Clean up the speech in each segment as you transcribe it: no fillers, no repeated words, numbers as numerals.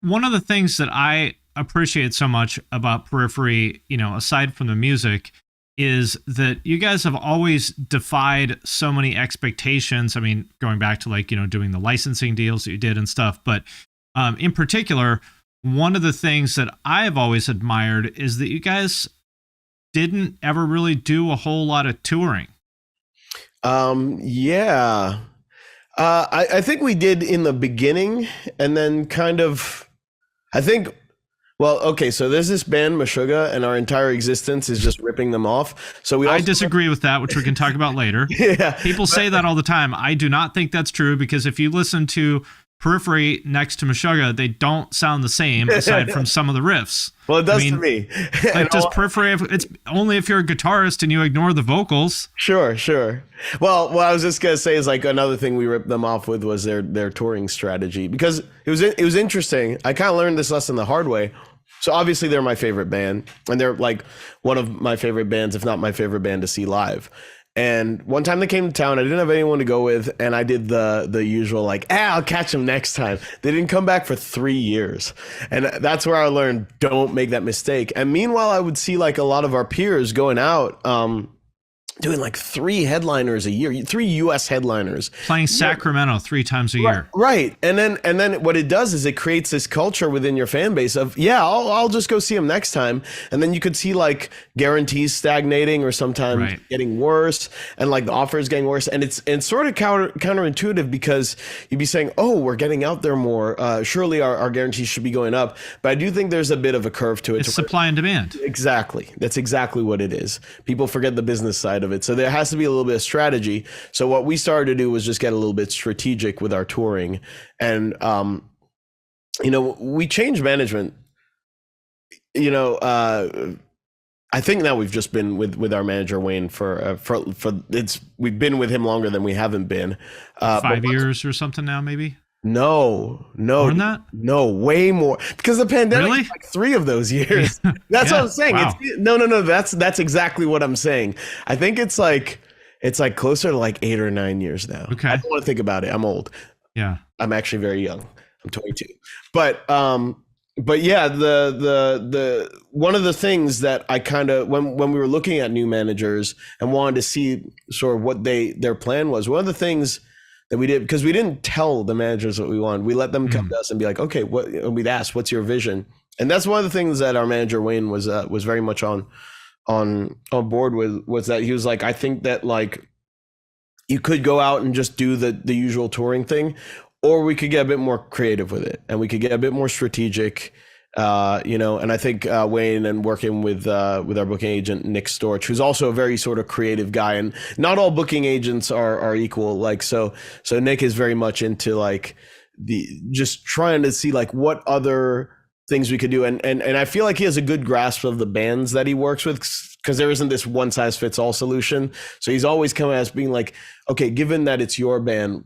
one of the things that I appreciate so much about Periphery, aside from the music, is that you guys have always defied so many expectations. I mean, going back to doing the licensing deals that you did and stuff, but in particular, one of the things that I've always admired is that you guys didn't ever really do a whole lot of touring. Yeah. I think we did in the beginning, and then kind of, I think, well, okay, so there's this band Meshuggah, and our entire existence is just ripping them off. So I disagree with that, which we can talk about later. Yeah. People say that all the time. I do not think that's true, because if you listen to Periphery next to Meshuggah, they don't sound the same aside from some of the riffs. Well, it does to me. Like, does Periphery, it's only if you're a guitarist and you ignore the vocals. Sure. Well, what I was just gonna say is, like, another thing we ripped them off with was their touring strategy, because it was interesting. I kind of learned this lesson the hard way. So obviously they're my favorite band, and they're like one of my favorite bands, if not my favorite band, to see live. And one time they came to town, I didn't have anyone to go with, and I did the usual, like, I'll catch them next time. They didn't come back for 3 years. And that's where I learned, don't make that mistake. And meanwhile, I would see, like, a lot of our peers going out, doing like 3 headliners a year, 3 US headliners. Playing Sacramento 3 times a year. Right. And then what it does is it creates this culture within your fan base of, I'll just go see them next time. And then you could see, like, guarantees stagnating or sometimes getting worse, and like the offers getting worse. And it's sort of counterintuitive, because you'd be saying, oh, we're getting out there more. Surely our guarantees should be going up. But I do think there's a bit of a curve to it. It's supply and demand. Exactly. That's exactly what it is. People forget the business side of it. So there has to be a little bit of strategy. So what we started to do was just get a little bit strategic with our touring. And, we changed management. I think now we've just been with our manager, Wayne, we've been with him longer than we haven't been. 5 years or something now, maybe? No. More than that? No, way more. Because the pandemic, really? like 3 of those years. That's what I'm saying. Wow. No. That's exactly what I'm saying. I think it's like closer to like 8 or 9 years now. Okay. I don't want to think about it. I'm old. Yeah. I'm actually very young. I'm 22. But yeah, the one of the things that I kind of, when we were looking at new managers and wanted to see sort of what their plan was, one of the things that we did, because we didn't tell the managers what we wanted. We let them come to us and be like, okay, and we'd ask, what's your vision? And that's one of the things that our manager, Wayne, was very much on board with, was that he was like, I think that, like, you could go out and just do the usual touring thing, or we could get a bit more creative with it, and we could get a bit more strategic. And I think Wayne, and working with our booking agent Nick Storch, who's also a very sort of creative guy, and not all booking agents are equal. Like, so Nick is very much into, like, the just trying to see, like, what other things we could do, and I feel like he has a good grasp of the bands that he works with, because there isn't this one size fits all solution. So he's always coming at us being like, okay, given that it's your band,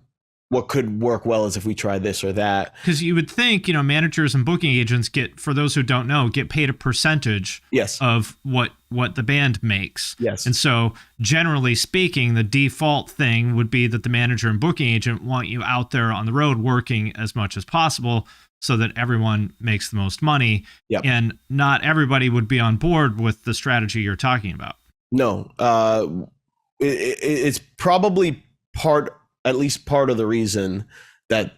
what could work well is if we try this or that. Because you would think, managers and booking agents for those who don't know, get paid a percentage of what the band makes. Yes. And so generally speaking, the default thing would be that the manager and booking agent want you out there on the road working as much as possible so that everyone makes the most money. Yep. And not everybody would be on board with the strategy you're talking about. No. It's probably at least part of the reason that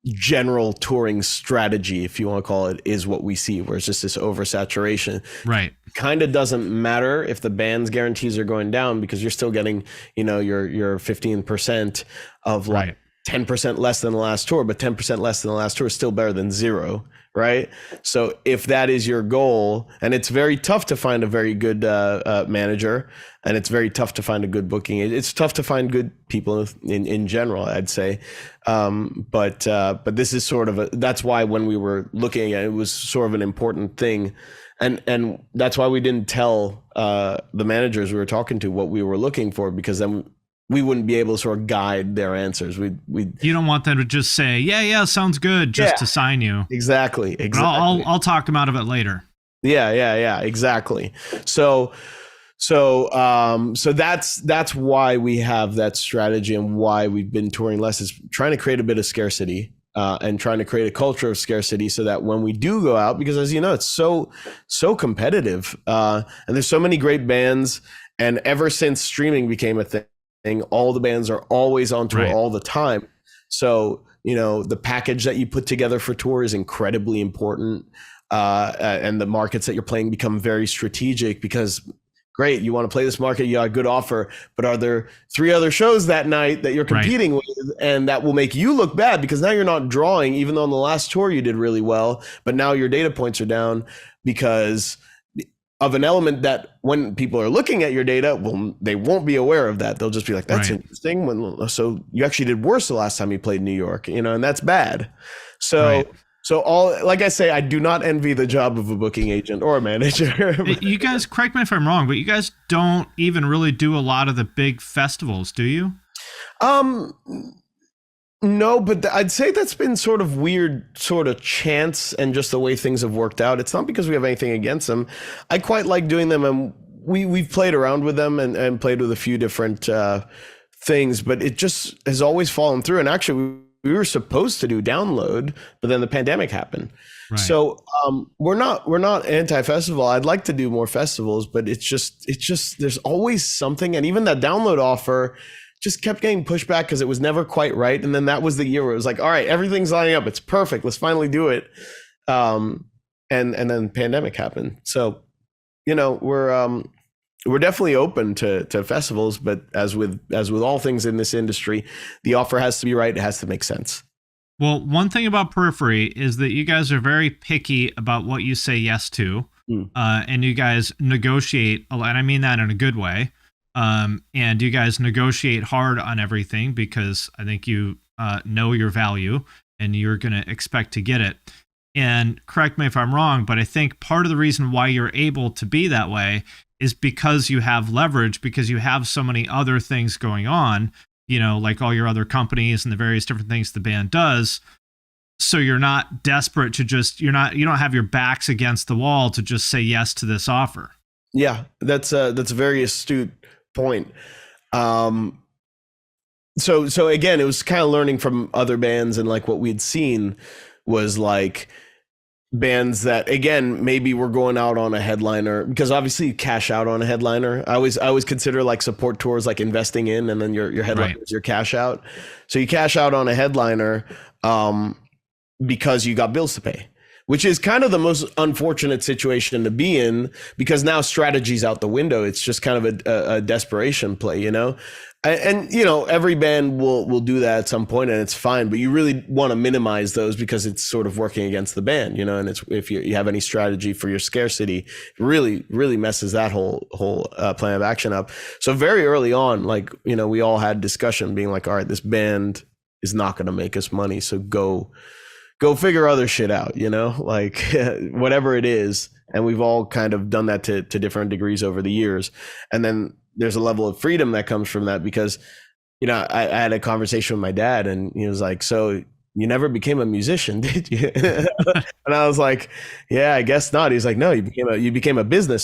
general touring strategy, if you want to call it, is what we see, where it's just this oversaturation. Right. Kind of doesn't matter if the band's guarantees are going down, because you're still getting, your 15% of, like, 10% less than the last tour, but 10% less than the last tour is still better than 0. Right. So if that is your goal, and it's very tough to find a very good manager, and it's very tough to find a good booking. It's tough to find good people in general, I'd say. But this is sort of that's why when we were looking at it, it was sort of an important thing. And that's why we didn't tell the managers we were talking to what we were looking for, because then we wouldn't be able to sort of guide their answers. You don't want them to just say, yeah, sounds good, just to sign you. Exactly. I'll talk them out of it later. Yeah, exactly. So that's why we have that strategy, and why we've been touring less, is trying to create a bit of scarcity. and trying to create a culture of scarcity so that when we do go out, because as you know, it's so competitive, and there's so many great bands, and ever since streaming became a thing, all the bands are always on tour Right. all the time. So the package that you put together for tour is incredibly important, and the markets that you're playing become very strategic because great, you want to play this market, you got a good offer, but are there 3 other shows that night that you're Right. competing with, and that will make you look bad because now you're not drawing, even though on the last tour you did really well, but now your data points are down because of an element that when people are looking at your data, well, they won't be aware of that. They'll just be like, that's Right. interesting. So you actually did worse the last time you played New York, and that's bad. Right. So like I say, I do not envy the job of a booking agent or a manager. You guys, correct me if I'm wrong, but you guys don't even really do a lot of the big festivals, do you? Um, no, but I'd say that's been sort of weird, sort of chance and just the way things have worked out. It's not because we have anything against them. I quite like doing them, and we've played around with them and played with a few different things, but it just has always fallen through. And actually, we were supposed to do Download, but then the pandemic happened. Right. So we're not anti-festival. I'd like to do more festivals, but it's just there's always something, and even that Download offer just kept getting pushed back because it was never quite right. And then that was the year where it was like, all right, everything's lining up, it's perfect, let's finally do it. And then pandemic happened. So we're definitely open to festivals, but as with all things in this industry, the offer has to be right. It has to make sense. Well, one thing about Periphery is that you guys are very picky about what you say yes to, and you guys negotiate a lot, and I mean that in a good way. And you guys negotiate hard on everything because I think you know your value and you're going to expect to get it. And correct me if I'm wrong, but I think part of the reason why you're able to be that way is because you have leverage, because you have so many other things going on, like all your other companies and the various different things the band does. So you're not desperate to you don't have your backs against the wall to just say yes to this offer. Yeah, that's a very astute point. So again, it was kind of learning from other bands, and like what we'd seen was like bands that again maybe were going out on a headliner, because obviously you cash out on a headliner. I always consider like support tours like investing in, and then your headliner is your cash out. So you cash out on a headliner because you got bills to pay, which is kind of the most unfortunate situation to be in, because now strategy's out the window. It's just kind of a desperation play, and every band will do that at some point, and it's fine, but you really want to minimize those because it's sort of working against the band, and it's, if you have any strategy for your scarcity, it really messes that whole plan of action up. So very early on, like, we all had discussion being like, all right, this band is not going to make us money, so go figure other shit out, like whatever it is. And we've all kind of done that to different degrees over the years. And then there's a level of freedom that comes from that, because, I had a conversation with my dad, and he was like, so you never became a musician, did you? And I was like, yeah, I guess not. He's like, no, you became a business